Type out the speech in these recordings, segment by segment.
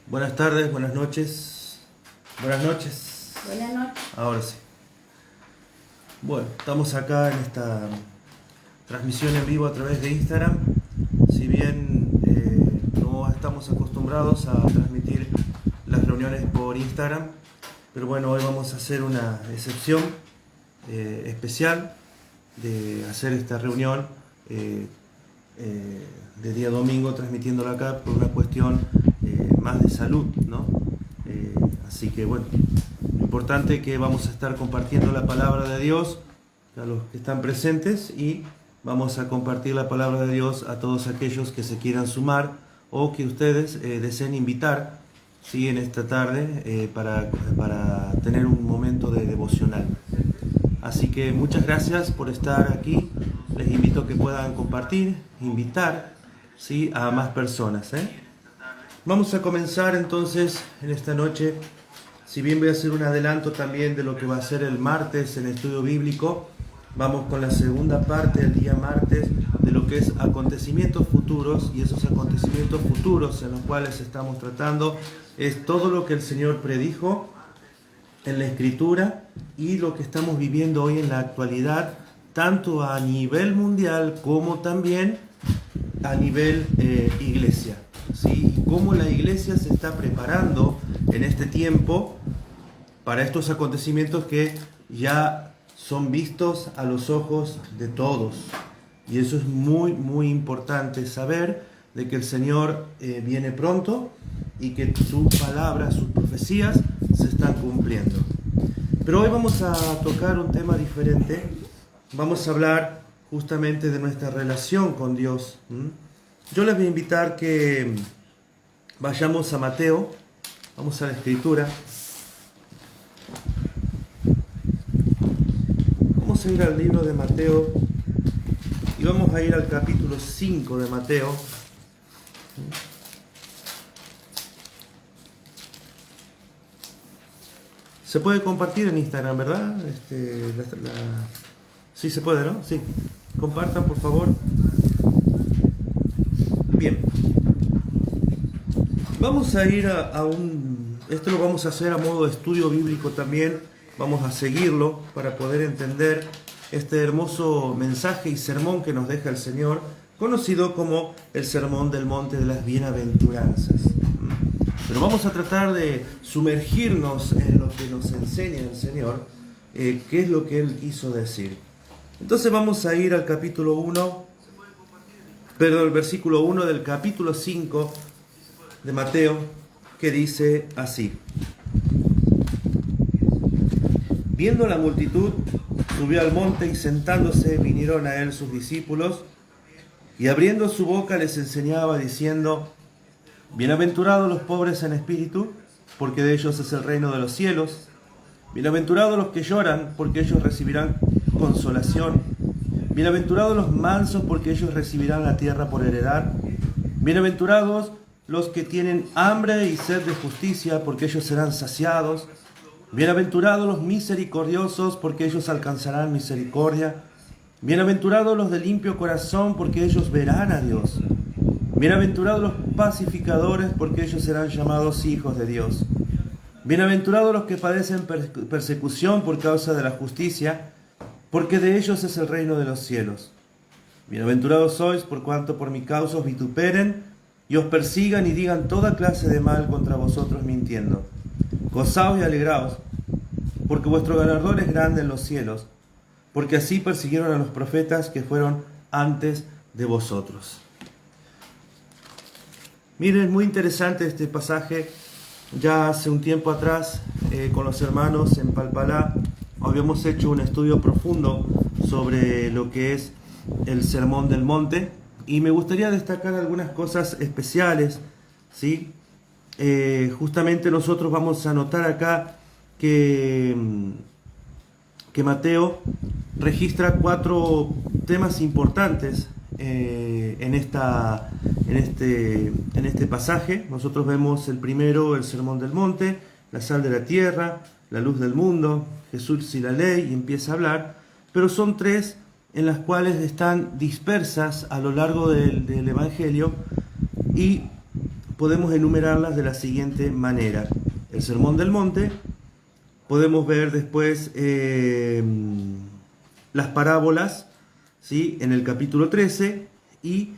Buenas tardes, buenas noches. Buenas noches. Buenas noches. Ahora sí. Bueno, estamos acá en esta transmisión en vivo a través de Instagram. Si bien no estamos acostumbrados a transmitir las reuniones por Instagram, pero bueno, hoy vamos a hacer una excepción especial de hacer esta reunión de día domingo, transmitiéndola acá por una cuestión más de salud, ¿no? Así que bueno, lo importante es que vamos a estar compartiendo la palabra de Dios a los que están presentes y vamos a compartir la palabra de Dios a todos aquellos que se quieran sumar o que ustedes deseen invitar, ¿sí? En esta tarde para tener un momento de devocional. Así que muchas gracias por estar aquí. Les invito a que puedan compartir, invitar, ¿sí? A más personas, Vamos a comenzar entonces en esta noche. Si bien voy a hacer un adelanto también de lo que va a ser el martes en estudio bíblico, vamos con la segunda parte del día martes de lo que es acontecimientos futuros, y esos acontecimientos futuros en los cuales estamos tratando es todo lo que el Señor predijo en la Escritura y lo que estamos viviendo hoy en la actualidad, tanto a nivel mundial como también a nivel iglesia, ¿sí? Y cómo la iglesia se está preparando en este tiempo para estos acontecimientos que ya son vistos a los ojos de todos. Y eso es muy, muy importante saber de que el Señor viene pronto y que sus palabras, sus profecías se están cumpliendo. Pero hoy vamos a tocar un tema diferente. Vamos a hablar justamente de nuestra relación con Dios. Yo les voy a invitar que vayamos a Mateo, vamos a la Escritura. Vamos a ir al libro de Mateo y vamos a ir al capítulo 5 de Mateo. Se puede compartir en Instagram, ¿verdad? Sí se puede, ¿no? Sí. Compartan, por favor. Bien. Vamos a ir esto lo vamos a hacer a modo de estudio bíblico también. Vamos a seguirlo para poder entender este hermoso mensaje y sermón que nos deja el Señor, conocido como el Sermón del Monte de las Bienaventuranzas. Pero vamos a tratar de sumergirnos en lo que nos enseña el Señor, qué es lo que Él quiso decir. Entonces vamos a ir al el versículo 1 del capítulo 5 de Mateo, que dice así: Viendo la multitud, subió al monte y sentándose vinieron a él sus discípulos, y abriendo su boca les enseñaba diciendo: Bienaventurados los pobres en espíritu, porque de ellos es el reino de los cielos. Bienaventurados los que lloran, porque ellos recibirán consolación. Bienaventurados los mansos, porque ellos recibirán la tierra por heredad. Bienaventurados los que tienen hambre y sed de justicia, porque ellos serán saciados. Bienaventurados los misericordiosos, porque ellos alcanzarán misericordia. Bienaventurados los de limpio corazón, porque ellos verán a Dios. Bienaventurados los pacificadores, porque ellos serán llamados hijos de Dios. Bienaventurados los que padecen persecución por causa de la justicia, porque de ellos es el reino de los cielos. Bienaventurados sois por cuanto por mi causa os vituperen y os persigan y digan toda clase de mal contra vosotros mintiendo. Gozaos y alegraos, porque vuestro galardón es grande en los cielos, porque así persiguieron a los profetas que fueron antes de vosotros. Miren, muy interesante este pasaje. Ya hace un tiempo atrás, con los hermanos en Palpalá, habíamos hecho un estudio profundo sobre lo que es el Sermón del Monte, y me gustaría destacar algunas cosas especiales, ¿sí? Justamente nosotros vamos a notar acá que Mateo registra 4 temas importantes en este pasaje. Nosotros vemos el primero, el Sermón del Monte, la sal de la tierra, la luz del mundo, Jesús y la ley, y empieza a hablar, pero son 3 en las cuales están dispersas a lo largo del Evangelio, y podemos enumerarlas de la siguiente manera. El Sermón del Monte, podemos ver después las parábolas, ¿sí?, en el capítulo 13, y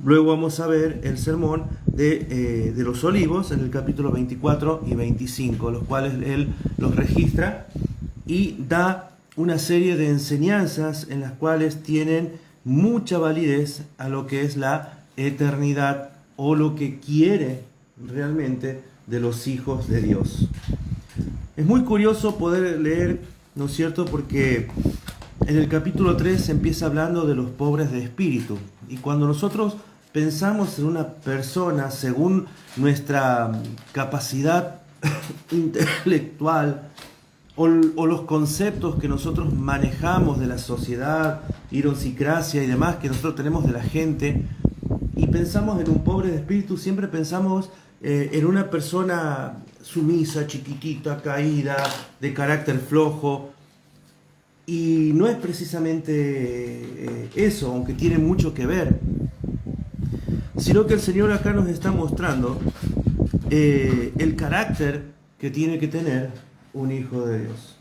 luego vamos a ver el sermón de los olivos en el capítulo 24 y 25, los cuales él los registra y da una serie de enseñanzas en las cuales tienen mucha validez a lo que es la eternidad o lo que quiere realmente de los hijos de Dios. Es muy curioso poder leer, ¿no es cierto?, porque en el capítulo 3 se empieza hablando de los pobres de espíritu, y cuando nosotros pensamos en una persona según nuestra capacidad intelectual o los conceptos que nosotros manejamos de la sociedad, idiosincrasia y demás que nosotros tenemos de la gente, y pensamos en un pobre de espíritu, siempre pensamos en una persona sumisa, chiquitita, caída, de carácter flojo, y no es precisamente eso, aunque tiene mucho que ver, sino que el Señor acá nos está mostrando el carácter que tiene que tener un hijo de Dios.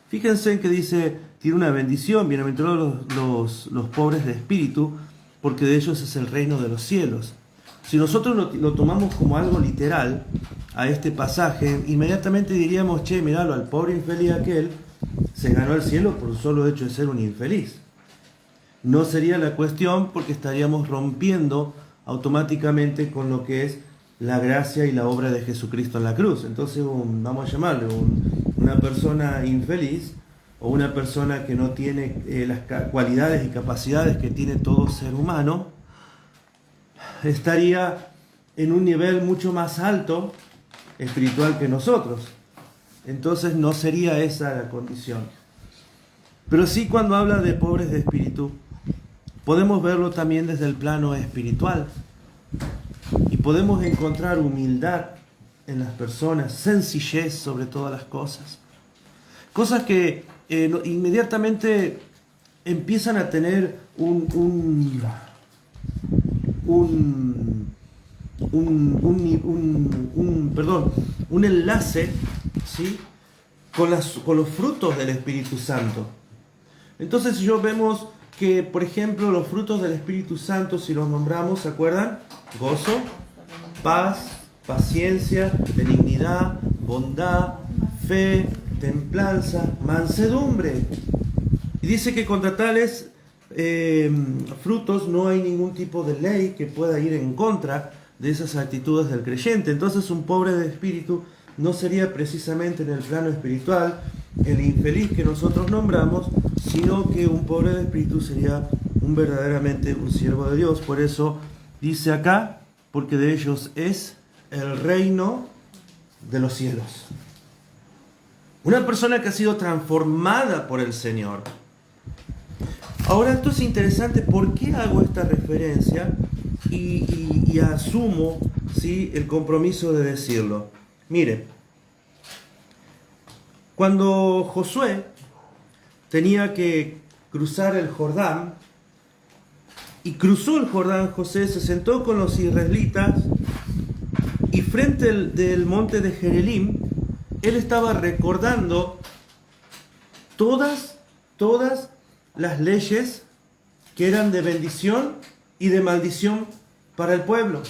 Fíjense en que dice, tiene una bendición, bienaventurados los pobres de espíritu, porque de ellos es el reino de los cielos. Si nosotros lo tomamos como algo literal a este pasaje, inmediatamente diríamos, che, miralo, al pobre infeliz aquel se ganó el cielo por el solo hecho de ser un infeliz. No sería la cuestión, porque estaríamos rompiendo automáticamente con lo que es la gracia y la obra de Jesucristo en la cruz. Entonces, vamos a llamarle una persona infeliz o una persona que no tiene las cualidades y capacidades que tiene todo ser humano, estaría en un nivel mucho más alto espiritual que nosotros. Entonces no sería esa la condición. Pero sí, cuando habla de pobres de espíritu, podemos verlo también desde el plano espiritual. Y podemos encontrar humildad en las personas, sencillez sobre todas las cosas. Cosas que inmediatamente empiezan a tener un enlace, ¿sí?, con los frutos del Espíritu Santo. Entonces, si yo vemos que, por ejemplo, los frutos del Espíritu Santo, si los nombramos, ¿se acuerdan? Gozo, paz, paciencia, benignidad, bondad, fe, templanza, mansedumbre. Y dice que contra tales frutos no hay ningún tipo de ley que pueda ir en contra de esas actitudes del creyente. Entonces, un pobre de espíritu no sería precisamente en el plano espiritual el infeliz que nosotros nombramos, sino que un pobre de espíritu sería verdaderamente un siervo de Dios. Por eso dice acá, porque de ellos es el reino de los cielos. Una persona que ha sido transformada por el Señor. Ahora, esto es interesante. ¿Por qué hago esta referencia? Y asumo, ¿sí?, el compromiso de decirlo. Mire, cuando Josué tenía que cruzar el Jordán, y cruzó el Jordán, José se sentó con los israelitas, y frente del monte de Jerelim, él estaba recordando todas las leyes que eran de bendición y de maldición para el pueblo.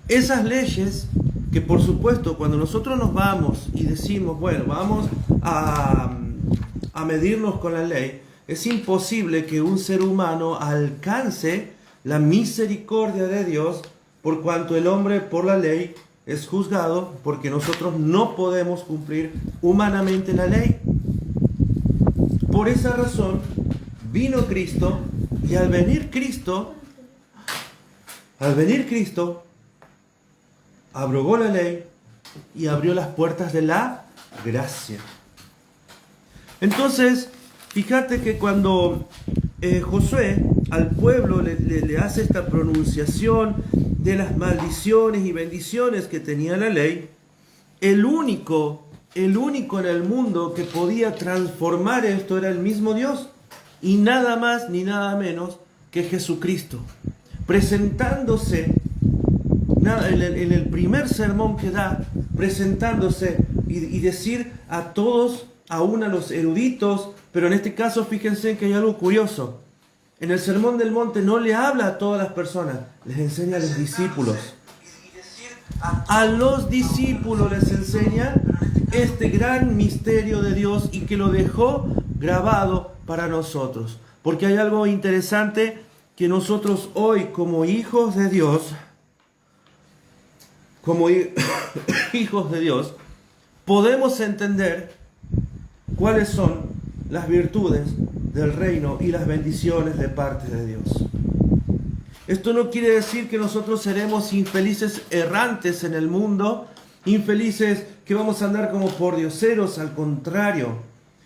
Esas leyes que, por supuesto, cuando nosotros nos vamos y decimos, bueno, vamos a medirnos con la ley, es imposible que un ser humano alcance la misericordia de Dios, por cuanto el hombre por la ley es juzgado, porque nosotros no podemos cumplir humanamente la ley. Por esa razón vino Cristo, y al venir Cristo abrogó la ley y abrió las puertas de la gracia. Entonces, fíjate que cuando Josué al pueblo le hace esta pronunciación de las maldiciones y bendiciones que tenía la ley, el único en el mundo que podía transformar esto era el mismo Dios, y nada más ni nada menos que es Jesucristo, presentándose en el primer sermón que da, presentándose y decir a todos, aún a los eruditos, pero en este caso fíjense que hay algo curioso. En el Sermón del Monte no le habla a todas las personas, les enseña a los discípulos. A los discípulos les enseña este gran misterio de Dios y que lo dejó grabado para nosotros. Porque hay algo interesante que nosotros hoy como hijos de Dios, podemos entender cuáles son las virtudes del reino y las bendiciones de parte de Dios. Esto no quiere decir que nosotros seremos infelices errantes en el mundo, infelices que vamos a andar como pordioseros, al contrario.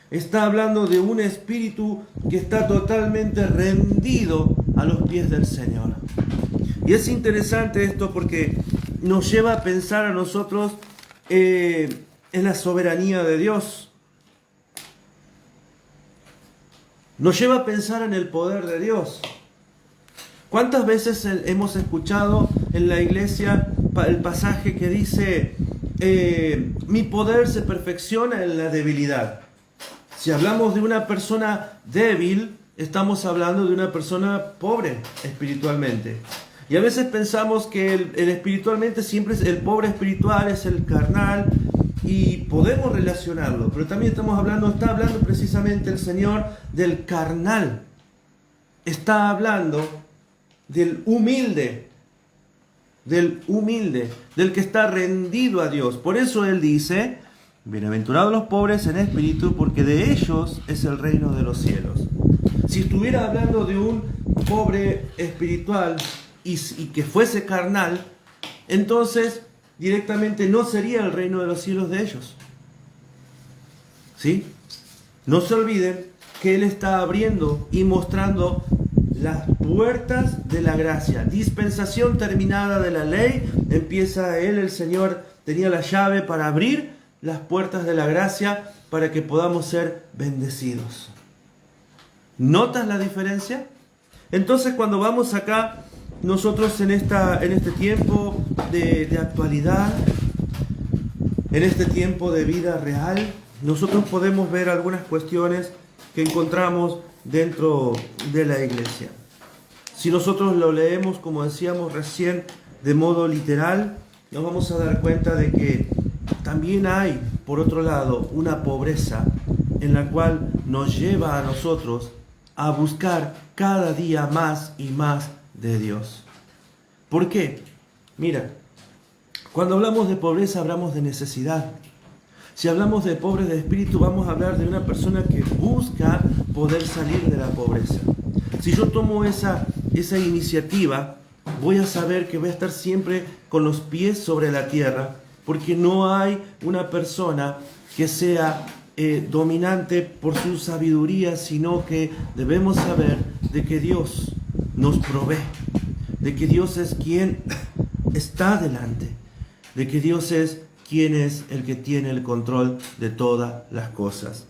Está hablando de un espíritu que está totalmente rendido a los pies del Señor. Y es interesante esto porque nos lleva a pensar a nosotros en la soberanía de Dios. Nos lleva a pensar en el poder de Dios. ¿Cuántas veces hemos escuchado en la iglesia el pasaje que dice, mi poder se perfecciona en la debilidad? Si hablamos de una persona débil, estamos hablando de una persona pobre espiritualmente. Y a veces pensamos que el espiritualmente siempre es el pobre espiritual, es el carnal, y podemos relacionarlo, pero también está hablando precisamente el Señor del carnal. Está hablando del humilde, del que está rendido a Dios. Por eso Él dice, bienaventurados los pobres en espíritu, porque de ellos es el reino de los cielos. Si estuviera hablando de un pobre espiritual y que fuese carnal, entonces directamente no sería el reino de los cielos de ellos. ¿Sí? No se olviden que Él está abriendo y mostrando las puertas de la gracia. Dispensación terminada de la ley, empieza Él, el Señor, tenía la llave para abrir las puertas de la gracia para que podamos ser bendecidos. ¿Notas la diferencia? Entonces cuando vamos acá, nosotros en este tiempo de actualidad, en este tiempo de vida real, nosotros podemos ver algunas cuestiones que encontramos dentro de la iglesia. Si nosotros lo leemos, como decíamos recién, de modo literal, nos vamos a dar cuenta de que también hay, por otro lado, una pobreza en la cual nos lleva a nosotros a buscar cada día más y más de Dios. ¿Por qué? Mira, cuando hablamos de pobreza hablamos de necesidad. Si hablamos de pobres de espíritu, vamos a hablar de una persona que busca poder salir de la pobreza. Si yo tomo esa iniciativa, voy a saber que voy a estar siempre con los pies sobre la tierra, porque no hay una persona que sea dominante por su sabiduría, sino que debemos saber de que Dios nos provee, de que Dios es quien está delante, de que Dios es quien es el que tiene el control de todas las cosas.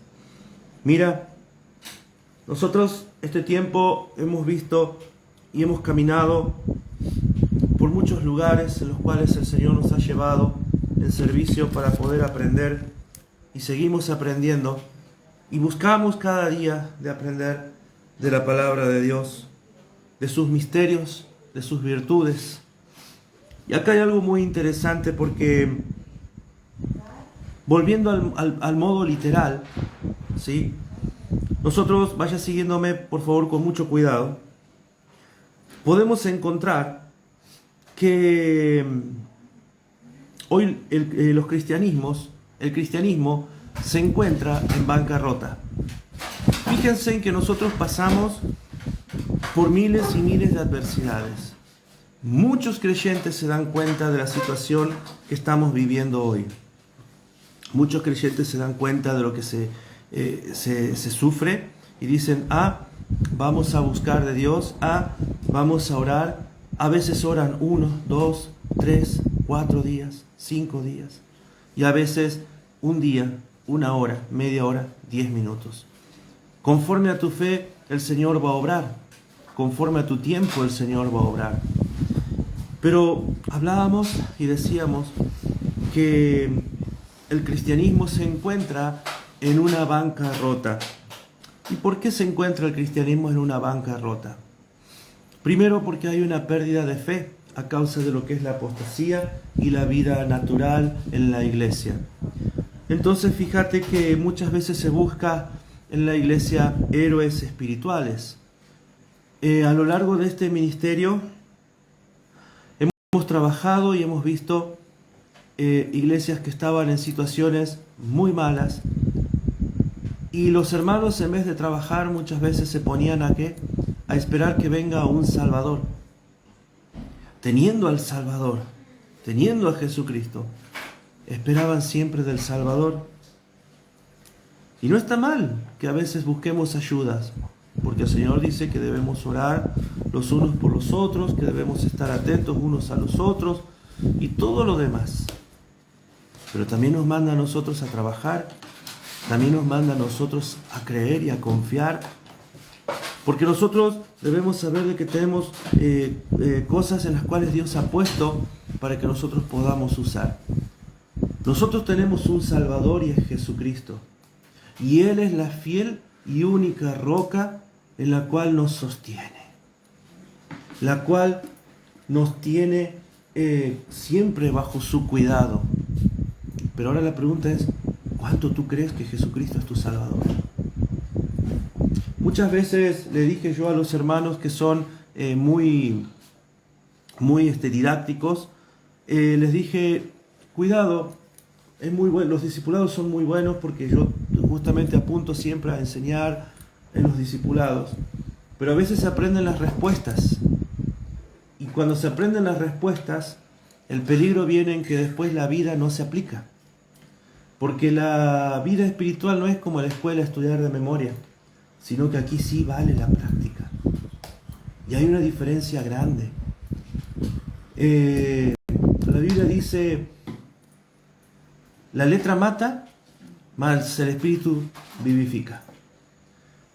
Mira, nosotros este tiempo hemos visto y hemos caminado por muchos lugares en los cuales el Señor nos ha llevado en servicio para poder aprender, y seguimos aprendiendo y buscamos cada día de aprender de la palabra de Dios, de sus misterios, de sus virtudes. Y acá hay algo muy interesante porque, volviendo al modo literal, ¿sí? Nosotros, vaya siguiéndome por favor con mucho cuidado, podemos encontrar que hoy el cristianismo se encuentra en bancarrota. Fíjense en que nosotros pasamos por miles y miles de adversidades. Muchos creyentes se dan cuenta de la situación que estamos viviendo hoy. Muchos creyentes se dan cuenta de lo que se sufre y dicen, vamos a buscar de Dios, vamos a orar. A veces oran 1, 2, 3, 4 días, 5 días. Y a veces un día, 1 hora, media hora, 10 minutos. Conforme a tu fe, el Señor va a obrar. conforme a tu tiempo el Señor va a obrar. Pero hablábamos y decíamos que el cristianismo se encuentra en una bancarrota. ¿Y por qué se encuentra el cristianismo en una bancarrota? Primero, porque hay una pérdida de fe a causa de lo que es la apostasía y la vida natural en la iglesia. Entonces, fíjate que muchas veces se busca en la iglesia héroes espirituales. A lo largo de este ministerio hemos trabajado y hemos visto iglesias que estaban en situaciones muy malas, y los hermanos, en vez de trabajar, muchas veces se ponían a esperar que venga un Salvador. Teniendo al Salvador, teniendo a Jesucristo, esperaban siempre del Salvador. Y no está mal que a veces busquemos ayudas, porque el Señor dice que debemos orar los unos por los otros, que debemos estar atentos unos a los otros y todo lo demás. Pero también nos manda a nosotros a trabajar, también nos manda a nosotros a creer y a confiar, porque nosotros debemos saber de que tenemos cosas en las cuales Dios ha puesto para que nosotros podamos usar. Nosotros tenemos un Salvador y es Jesucristo, y Él es la fiel y única roca en la cual nos sostiene, la cual nos tiene siempre bajo su cuidado. Pero ahora la pregunta es, ¿cuánto tú crees que Jesucristo es tu Salvador? Muchas veces le dije yo a los hermanos que son muy didácticos, les dije, cuidado, es muy bueno, los discipulados son muy buenos, porque yo justamente apunto siempre a enseñar en los discipulados, pero a veces se aprenden las respuestas, y cuando se aprenden las respuestas, el peligro viene en que después la vida no se aplica. Porque la vida espiritual no es como la escuela estudiar de memoria, sino que aquí sí vale la práctica. Y hay una diferencia grande. La Biblia dice, la letra mata, mas el espíritu vivifica.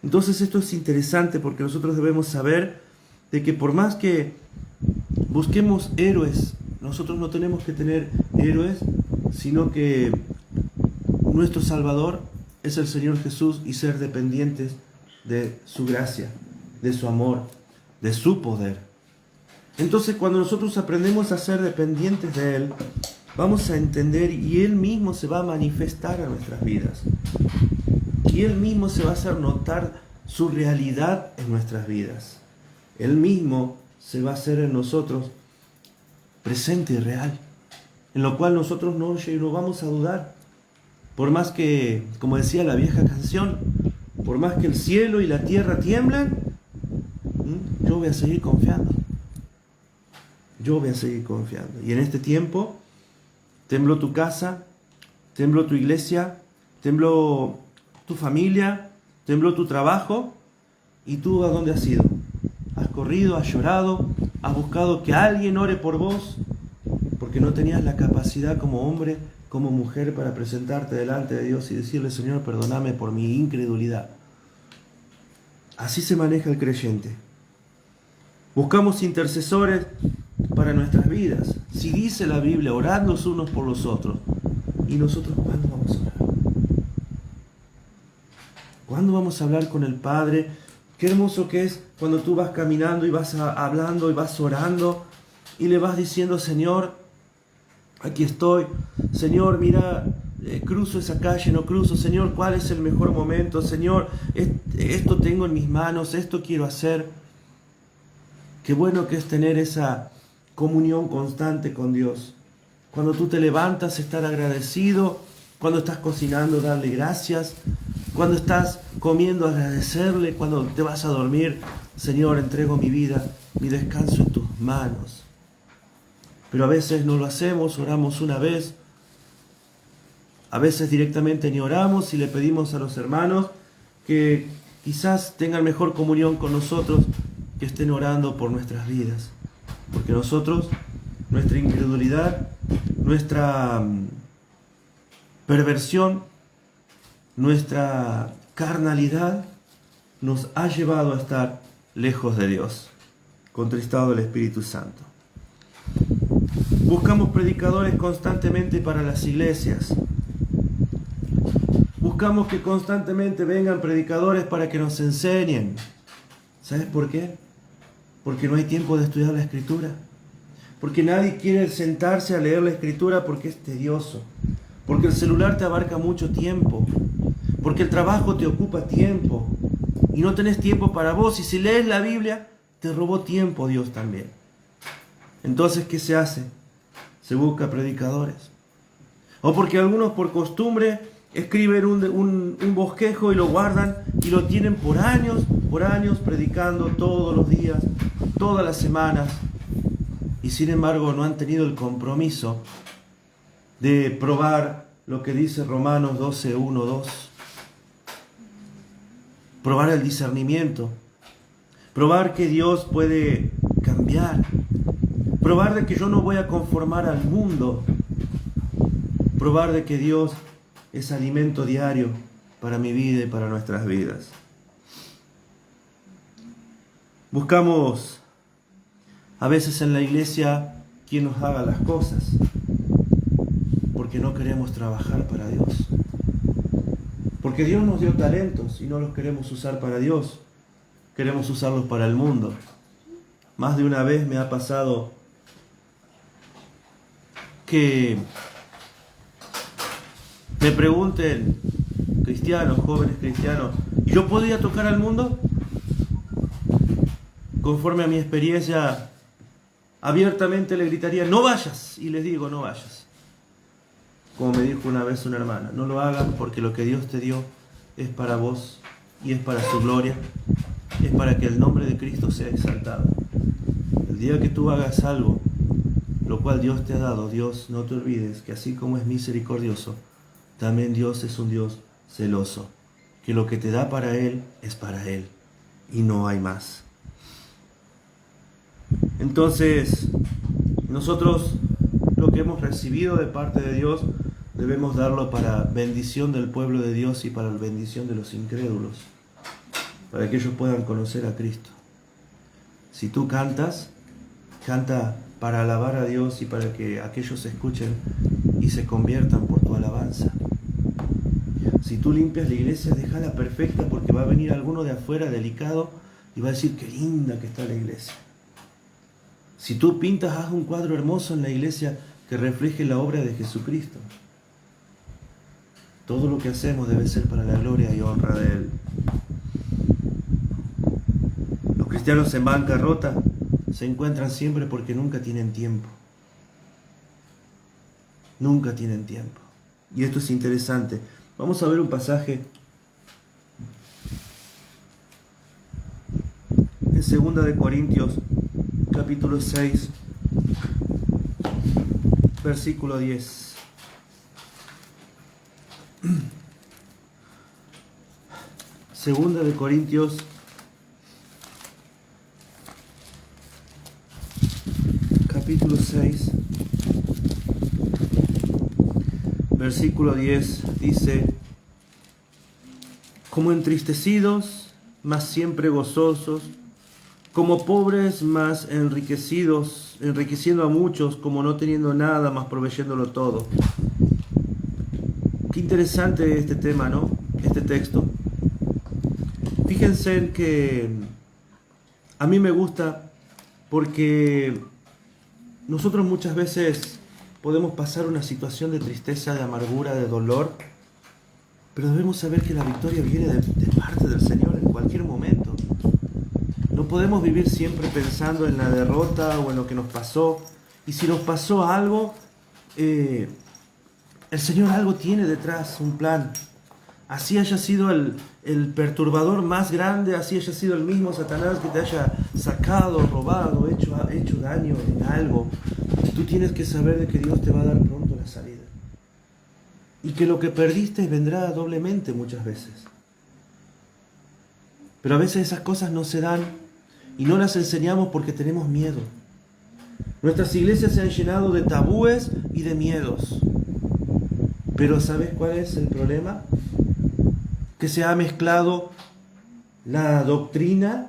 Entonces esto es interesante, porque nosotros debemos saber de que por más que busquemos héroes, nosotros no tenemos que tener héroes, sino que nuestro Salvador es el Señor Jesús, y ser dependientes de su gracia, de su amor, de su poder. Entonces, cuando nosotros aprendemos a ser dependientes de Él, vamos a entender, y Él mismo se va a manifestar a nuestras vidas. Y Él mismo se va a hacer notar su realidad en nuestras vidas. Él mismo se va a hacer en nosotros presente y real, en lo cual nosotros no vamos a dudar. Por más que, como decía la vieja canción, por más que el cielo y la tierra tiemblen, yo voy a seguir confiando. Yo voy a seguir confiando. Y en este tiempo, tembló tu casa, tembló tu iglesia, tembló tu familia, tembló tu trabajo. ¿Y tú a dónde has ido? ¿Has corrido, has llorado, has buscado que alguien ore por vos? Porque no tenías la capacidad como hombre, como mujer, para presentarte delante de Dios y decirle, Señor, perdóname por mi incredulidad. Así se maneja el creyente. Buscamos intercesores para nuestras vidas. Si dice la Biblia, orad los unos por los otros. ¿Y nosotros cuándo vamos a orar? ¿Cuándo vamos a hablar con el Padre? Qué hermoso que es cuando tú vas caminando y vas hablando y vas orando y le vas diciendo, Señor, aquí estoy. Señor, mira, cruzo esa calle, no cruzo. Señor, ¿cuál es el mejor momento? Señor, esto tengo en mis manos, esto quiero hacer. Qué bueno que es tener esa comunión constante con Dios. Cuando tú te levantas, estar agradecido. Cuando estás cocinando, darle gracias. Cuando estás comiendo, agradecerle. Cuando te vas a dormir, Señor, entrego mi vida, mi descanso en tus manos. Pero a veces no lo hacemos, oramos una vez. A veces directamente ni oramos y le pedimos a los hermanos que quizás tengan mejor comunión con nosotros, que estén orando por nuestras vidas. Porque nosotros, nuestra incredulidad, nuestra perversión, nuestra carnalidad nos ha llevado a estar lejos de Dios, contristado del Espíritu Santo. Buscamos predicadores constantemente para las iglesias. Buscamos que constantemente vengan predicadores para que nos enseñen. ¿Sabes por qué? Porque no hay tiempo de estudiar la Escritura. Porque nadie quiere sentarse a leer la Escritura porque es tedioso. Porque el celular te abarca mucho tiempo. Porque el trabajo te ocupa tiempo. Y no tenés tiempo para vos. Y si lees la Biblia, te robó tiempo Dios también. Entonces, ¿qué se hace? Se busca predicadores. O porque algunos por costumbre escriben un bosquejo y lo guardan y lo tienen por años predicando todos los días, todas las semanas. Y sin embargo no han tenido el compromiso de probar lo que dice Romanos 12, 1, 2. Probar el discernimiento. Probar que Dios puede cambiar. Probar de que yo no voy a conformar al mundo. Probar de que Dios es alimento diario para mi vida y para nuestras vidas. Buscamos a veces en la iglesia quien nos haga las cosas, porque no queremos trabajar para Dios. Porque Dios nos dio talentos y no los queremos usar para Dios, queremos usarlos para el mundo. Más de una vez me ha pasado que me pregunten cristianos, jóvenes cristianos, ¿yo podría tocar al mundo? Conforme a mi experiencia, abiertamente le gritaría, no vayas, y les digo, no vayas. Como me dijo una vez una hermana, no lo hagas porque lo que Dios te dio es para vos y es para su gloria, es para que el nombre de Cristo sea exaltado. El día que tú hagas algo, lo cual Dios te ha dado, Dios, no te olvides que así como es misericordioso, también Dios es un Dios celoso, que lo que te da para Él es para Él y no hay más. Entonces, nosotros lo que hemos recibido de parte de Dios debemos darlo para bendición del pueblo de Dios y para la bendición de los incrédulos, para que ellos puedan conocer a Cristo. Si tú cantas, canta para alabar a Dios y para que aquellos escuchen y se conviertan por tu alabanza. Si tú limpias la iglesia, déjala perfecta porque va a venir alguno de afuera delicado y va a decir qué linda que está la iglesia. Si tú pintas, haz un cuadro hermoso en la iglesia que refleje la obra de Jesucristo. Todo lo que hacemos debe ser para la gloria y honra de Él. Los cristianos en bancarrota se encuentran siempre porque nunca tienen tiempo. Nunca tienen tiempo. Y esto es interesante. Vamos a ver un pasaje en 2 de Corintios, capítulo 6, versículo 10. Segunda de Corintios, capítulo 6, versículo 10 dice: como entristecidos, mas siempre gozosos, como pobres, mas enriquecidos, enriqueciendo a muchos, como no teniendo nada, mas proveyéndolo todo. Qué interesante este tema, ¿no? Este texto. Fíjense en que a mí me gusta porque nosotros muchas veces podemos pasar una situación de tristeza, de amargura, de dolor, pero debemos saber que la victoria viene de parte del Señor en cualquier momento. No podemos vivir siempre pensando en la derrota o en lo que nos pasó. Y si nos pasó algo, el Señor algo tiene detrás, un plan. Así haya sido el perturbador más grande, así haya sido el mismo Satanás que te haya sacado, robado, hecho daño en algo. Tú tienes que saber de que Dios te va a dar pronto la salida. Y que lo que perdiste vendrá doblemente muchas veces. Pero a veces esas cosas no se dan y no las enseñamos porque tenemos miedo. Nuestras iglesias se han llenado de tabúes y de miedos. Pero ¿sabes cuál es el problema? Que se ha mezclado la doctrina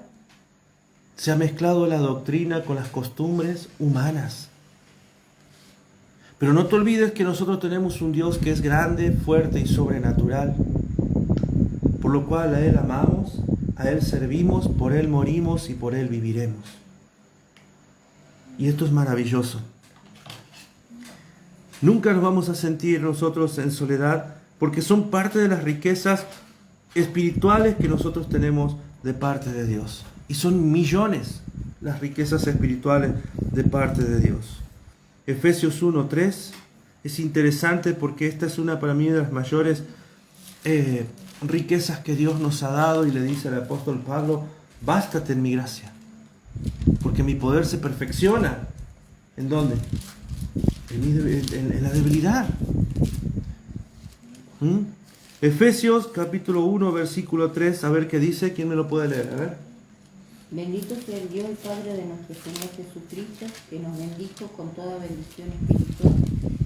Se ha mezclado la doctrina con las costumbres humanas. Pero no te olvides que nosotros tenemos un Dios que es grande, fuerte y sobrenatural, por lo cual a Él amamos, a Él servimos, por Él morimos y por Él viviremos. Y esto es maravilloso. Nunca nos vamos a sentir nosotros en soledad, porque son parte de las riquezas espirituales que nosotros tenemos de parte de Dios. Y son millones las riquezas espirituales de parte de Dios. Efesios 1:3 es interesante porque esta es una para mí de las mayores riquezas que Dios nos ha dado, y le dice al apóstol Pablo: bástate en mi gracia, porque mi poder se perfecciona. ¿En dónde? En la debilidad. Efesios capítulo 1 versículo 3, a ver qué dice. ¿Quién me lo puede leer? A ver. Bendito sea el Dios y Padre de nuestro Señor Jesucristo, que nos bendijo con toda bendición espiritual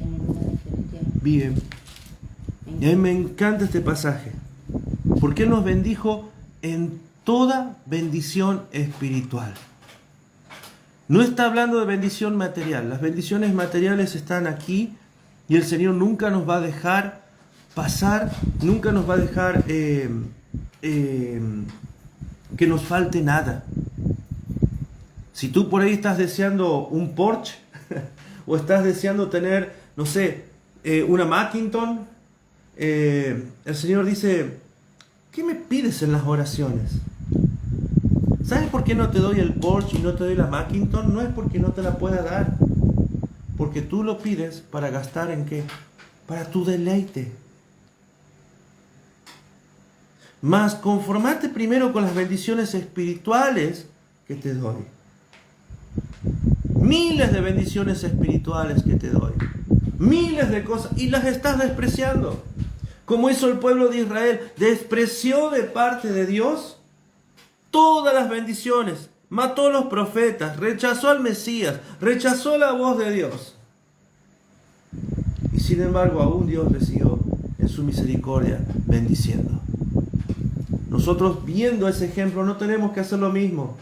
en el lugar celestial. Bien. Y a mí me encanta este pasaje, porque Él nos bendijo en toda bendición espiritual. No está hablando de bendición material. Las bendiciones materiales están aquí, y el Señor nunca nos va a dejar pasar, nunca nos va a dejar que nos falte nada. Si tú por ahí estás deseando un Porsche o estás deseando tener, no sé, una Macintosh, el Señor dice: ¿qué me pides en las oraciones? ¿Sabes por qué no te doy el Porsche y no te doy la Macintosh? No es porque no te la pueda dar, porque tú lo pides para gastar ¿en qué? Para tu deleite. Mas conformate primero con las bendiciones espirituales que te doy. Miles de bendiciones espirituales que te doy. Miles de cosas. Y las estás despreciando. Como hizo el pueblo de Israel. Despreció de parte de Dios todas las bendiciones. Mató a los profetas. Rechazó al Mesías. Rechazó la voz de Dios. Y sin embargo aún Dios le siguió en su misericordia bendiciendo. Nosotros, viendo ese ejemplo, no tenemos que hacer lo mismo.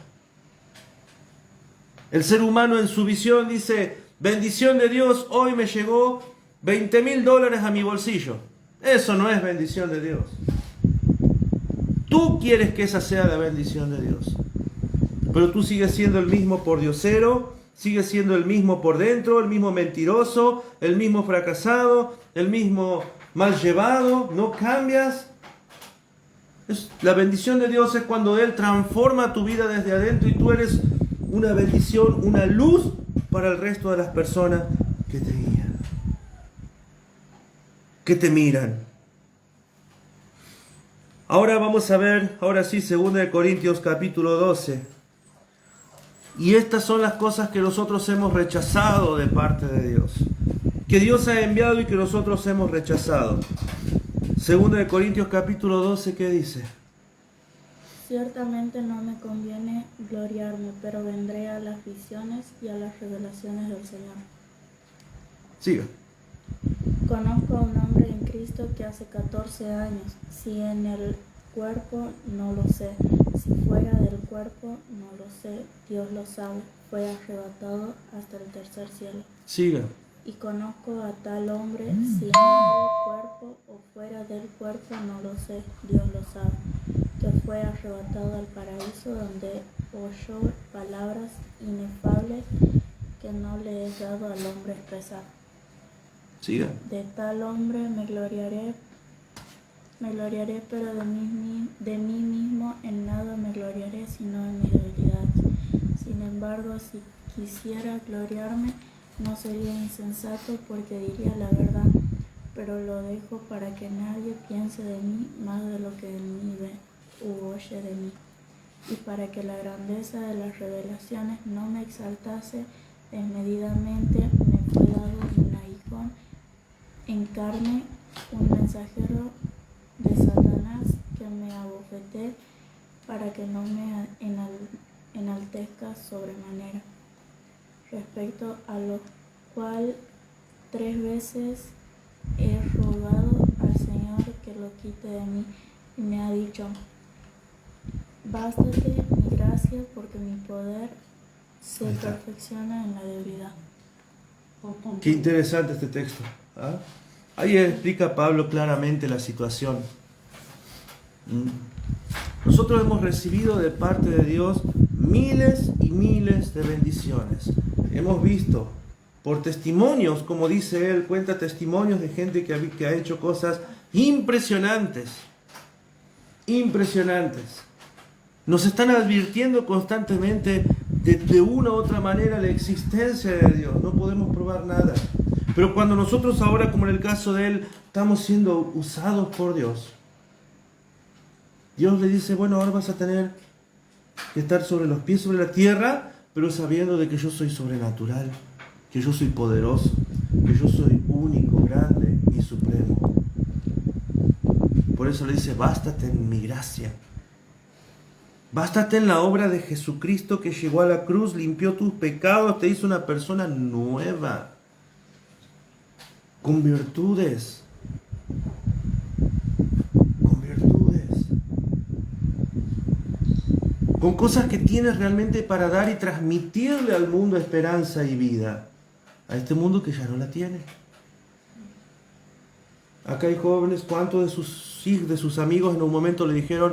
El ser humano en su visión dice: bendición de Dios, hoy me llegó $20,000 a mi bolsillo. Eso no es bendición de Dios. Tú quieres que esa sea la bendición de Dios, pero tú sigues siendo el mismo pordiosero, sigues siendo el mismo por dentro, el mismo mentiroso, el mismo fracasado, el mismo mal llevado. No cambias. La bendición de Dios es cuando Él transforma tu vida desde adentro y tú eres una bendición, una luz para el resto de las personas que te guían, que te miran. Ahora vamos a ver, ahora sí, 2 Corintios capítulo 12. Y estas son las cosas que nosotros hemos rechazado de parte de Dios, que Dios ha enviado y que nosotros hemos rechazado. 2 Corintios capítulo 12, ¿qué dice? Ciertamente no me conviene gloriarme, pero vendré a las visiones y a las revelaciones del Señor. Siga. Conozco a un hombre en Cristo que hace 14 años, si en el cuerpo no lo sé, si fuera del cuerpo no lo sé, Dios lo sabe, fue arrebatado hasta el tercer cielo. Siga. Y conozco a tal hombre, si en el cuerpo o fuera del cuerpo no lo sé, Dios lo sabe, que fue arrebatado al paraíso, donde oyó palabras inefables que no le he dado al hombre expresar. Siga. De tal hombre me gloriaré, pero de mí mismo en nada me gloriaré, sino en mis debilidades. Sin embargo, si quisiera gloriarme, no sería insensato, porque diría la verdad, pero lo dejo para que nadie piense de mí más de lo que en mí ve u oye de mí, y para que la grandeza de las revelaciones no me exaltase desmedidamente, me fue dado un aguijón en carne, un mensajero de Satanás, que me abofeté para que no me enaltezca sobremanera. Respecto a lo cual 3 veces he rogado al Señor que lo quite de mí, y me ha dicho: bástate mi gracia, gracia porque mi poder se perfecciona en la debilidad. Qué interesante este texto. ¿Ah? Ahí explica Pablo claramente la situación. Nosotros hemos recibido de parte de Dios miles y miles de bendiciones. Hemos visto por testimonios, como dice él, cuenta testimonios de gente que ha hecho cosas impresionantes. Impresionantes. Nos están advirtiendo constantemente de una u otra manera la existencia de Dios. No podemos probar nada. Pero cuando nosotros ahora, como en el caso de él, estamos siendo usados por Dios, Dios le dice, bueno, ahora vas a tener que estar sobre los pies sobre la tierra, pero sabiendo de que yo soy sobrenatural, que yo soy poderoso, que yo soy único, grande y supremo. Por eso le dice, bástate en mi gracia. Bástate en la obra de Jesucristo que llegó a la cruz, limpió tus pecados, te hizo una persona nueva, con virtudes. Con cosas que tienes realmente para dar y transmitirle al mundo esperanza y vida. A este mundo que ya no la tiene. Acá hay jóvenes, ¿cuántos de sus amigos en un momento le dijeron,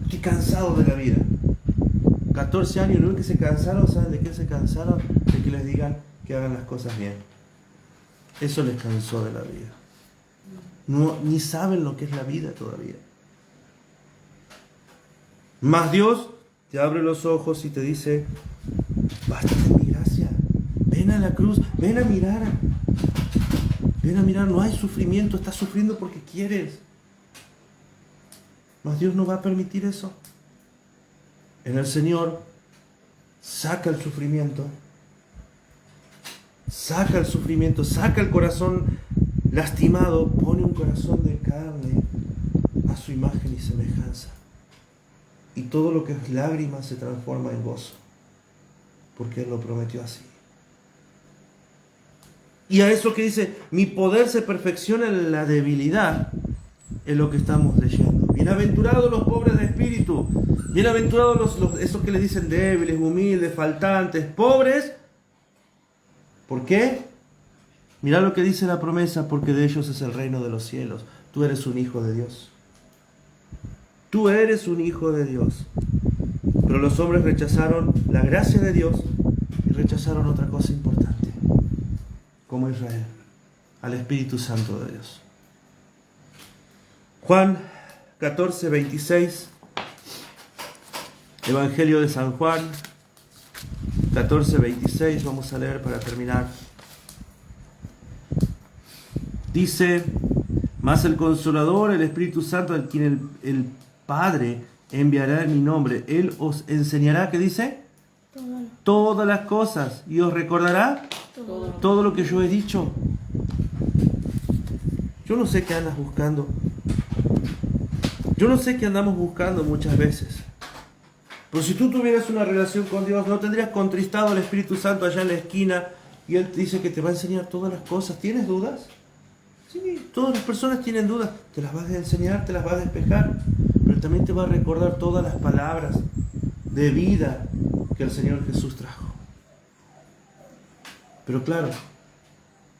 estoy cansado de la vida? 14 años, ¿no? Que se cansaron, ¿saben de qué se cansaron? De que les digan que hagan las cosas bien. Eso les cansó de la vida. No, ni saben lo que es la vida todavía. Más Dios te abre los ojos y te dice, basta de mi gracia, ven a la cruz, ven a mirar, no hay sufrimiento, estás sufriendo porque quieres. Mas Dios no va a permitir eso. En el Señor saca el sufrimiento, saca el corazón lastimado, pone un corazón de carne a su imagen y semejanza. Y todo lo que es lágrimas se transforma en gozo, porque Él lo prometió así. Y a eso que dice, mi poder se perfecciona en la debilidad, es lo que estamos leyendo. Bienaventurados los pobres de espíritu, bienaventurados esos que les dicen débiles, humildes, faltantes, pobres. ¿Por qué? Mirá lo que dice la promesa, porque de ellos es el reino de los cielos. Tú eres un hijo de Dios. Tú eres un hijo de Dios. Pero los hombres rechazaron la gracia de Dios y rechazaron otra cosa importante, como Israel, al Espíritu Santo de Dios. Juan 14, 26, Evangelio de San Juan 14, 26, vamos a leer para terminar. Dice, mas el Consolador, el Espíritu Santo, al quien el Padre enviará en mi nombre, Él os enseñará, ¿qué dice? Todas las cosas, y os recordará todo lo que yo he dicho. Yo no sé qué andas buscando. Yo no sé qué andamos buscando muchas veces. Pero si tú tuvieras una relación con Dios, ¿no tendrías contristado al Espíritu Santo allá en la esquina y Él te dice que te va a enseñar todas las cosas? ¿Tienes dudas? Sí, todas las personas tienen dudas. Te las vas a enseñar, te las vas a despejar. Pero también te va a recordar todas las palabras de vida que el Señor Jesús trajo. Pero claro,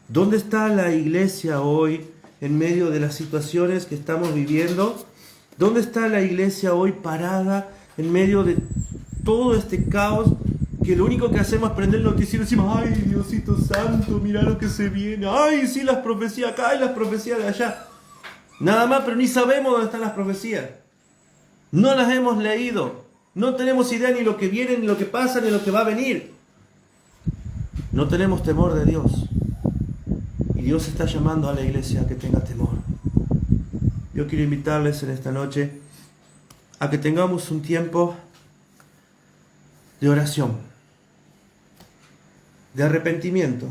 ¿dónde está la iglesia hoy en medio de las situaciones que estamos viviendo? ¿Dónde está la iglesia hoy parada en medio de todo este caos? Que lo único que hacemos es prender el noticiero y decimos, ay, Diosito Santo, mira lo que se viene. Ay, sí, las profecías acá y las profecías de allá. Nada más, pero ni sabemos dónde están las profecías. No las hemos leído. No tenemos idea ni lo que viene, ni lo que pasa, ni lo que va a venir. No tenemos temor de Dios. Y Dios está llamando a la iglesia a que tenga temor. Yo quiero invitarles en esta noche a que tengamos un tiempo de oración, de arrepentimiento,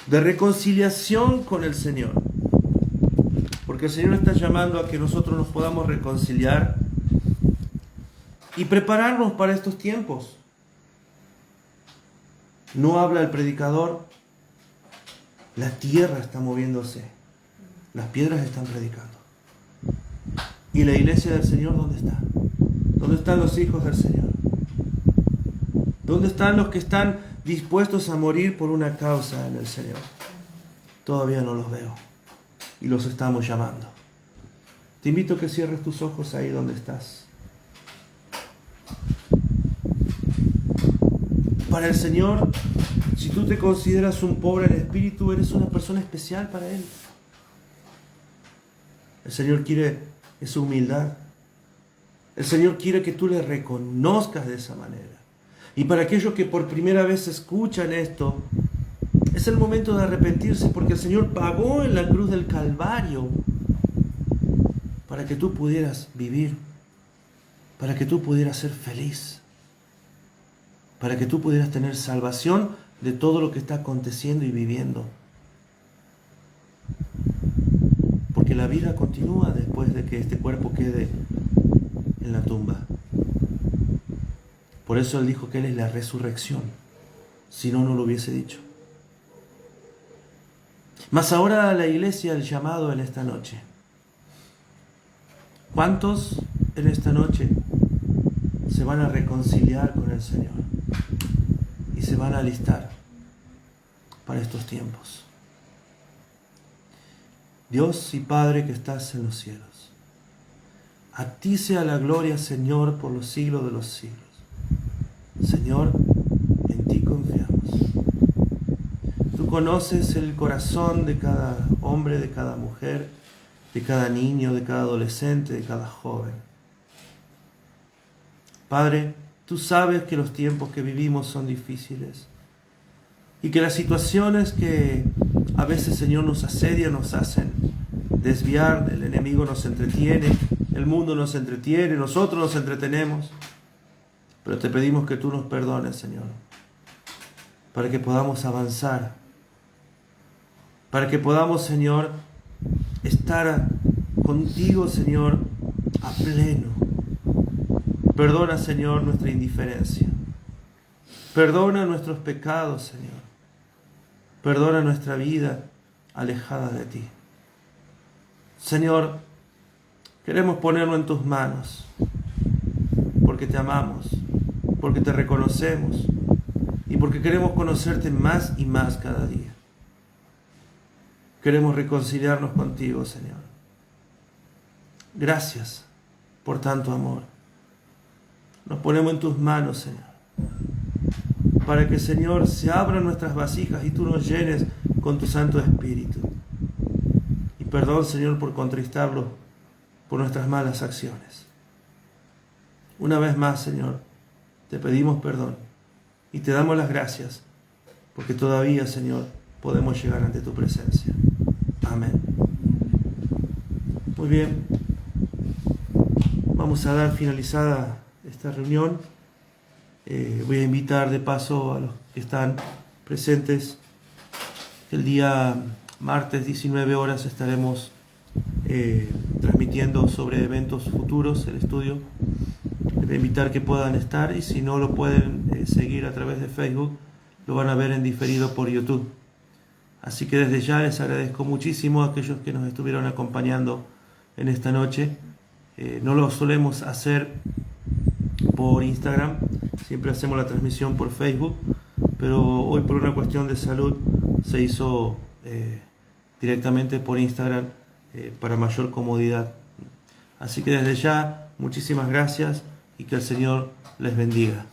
de reconciliación con el Señor. Porque el Señor está llamando a que nosotros nos podamos reconciliar y prepararnos para estos tiempos. No habla el predicador, la tierra está moviéndose, las piedras están predicando. ¿Y la iglesia del Señor dónde está? ¿Dónde están los hijos del Señor? ¿Dónde están los que están dispuestos a morir por una causa en el Señor? Todavía no los veo y los estamos llamando. Te invito a que cierres tus ojos ahí donde estás. Para el Señor, si tú te consideras un pobre en espíritu, eres una persona especial para Él. El Señor quiere esa humildad. El Señor quiere que tú le reconozcas de esa manera. Y para aquellos que por primera vez escuchan esto, es el momento de arrepentirse, porque el Señor pagó en la cruz del Calvario para que tú pudieras vivir, para que tú pudieras ser feliz, para que tú pudieras tener salvación de todo lo que está aconteciendo y viviendo. Porque la vida continúa después de que este cuerpo quede en la tumba. Por eso Él dijo que Él es la resurrección. Si no, no lo hubiese dicho. Mas ahora a la iglesia el llamado en esta noche. ¿Cuántos en esta noche se van a reconciliar con el Señor y se van a alistar para estos tiempos? Dios y Padre que estás en los cielos, a ti sea la gloria, Señor, por los siglos de los siglos. Señor, en ti confiamos. Tú conoces el corazón de cada hombre, de cada mujer, de cada niño, de cada adolescente, de cada joven. Padre, tú sabes que los tiempos que vivimos son difíciles y que las situaciones que a veces, Señor, nos asedian, nos hacen desviar, el enemigo nos entretiene, el mundo nos entretiene, nosotros nos entretenemos. Pero te pedimos que tú nos perdones, Señor, para que podamos avanzar, para que podamos, Señor, estar contigo, Señor, a pleno. Perdona, Señor, nuestra indiferencia. Perdona nuestros pecados, Señor. Perdona nuestra vida alejada de ti. Señor, queremos ponerlo en tus manos, porque te amamos, porque te reconocemos y porque queremos conocerte más y más cada día. Queremos reconciliarnos contigo, Señor. Gracias por tanto amor. Nos ponemos en tus manos, Señor, para que, Señor, se abran nuestras vasijas y tú nos llenes con tu Santo Espíritu. Y perdón, Señor, por contristarlo por nuestras malas acciones. Una vez más, Señor, te pedimos perdón y te damos las gracias porque todavía, Señor, podemos llegar ante tu presencia. Amén. Muy bien. Vamos a dar finalizada esta reunión. Voy a invitar de paso a los que están presentes. El día martes 19 horas estaremos transmitiendo sobre eventos futuros, el estudio. Les voy a invitar que puedan estar, y si no lo pueden seguir a través de Facebook, lo van a ver en diferido por YouTube. Así que desde ya les agradezco muchísimo a aquellos que nos estuvieron acompañando en esta noche. No lo solemos hacer por Instagram, siempre hacemos la transmisión por Facebook, pero hoy por una cuestión de salud se hizo directamente por Instagram para mayor comodidad. Así que desde ya, muchísimas gracias y que el Señor les bendiga.